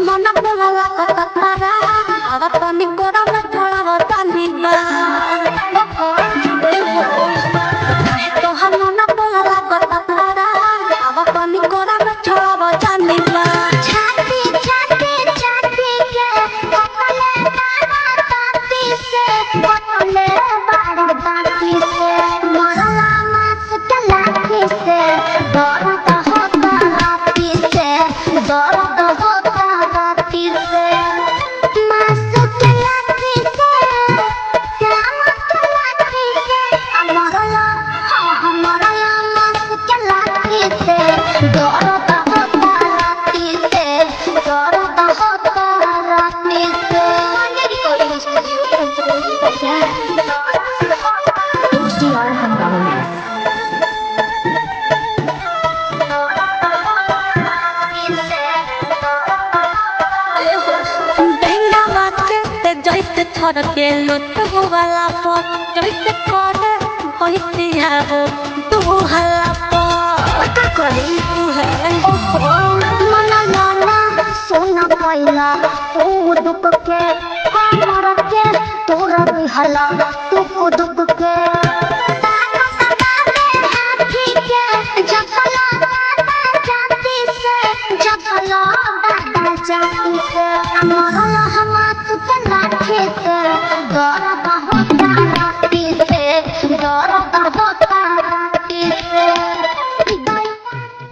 मन बोला कतरा अब पानी कोरा में थोड़ा बतानी बा तो हम मन बोला कतरा अब पानी कोरा में थोड़ा बतानी बा छाती छाती छाती के कोले बाड़ा ताती से कोले बाड़ा ताती से मरला मास के लाठी से दर्द होता राती से दर्द होता राती से मास के लाठी से श्याम के लाठी से मरला मास के लाठी से दर्द होता राती से दर्द होता राती से HDR Hungary. जैसे थर के लुट वाला पर जैसे करे होती है वो तू हल्ला पर करी है मना नाना सोना पैला ओ दुख के कमर के तोरा भी हला तू दुख के जाती से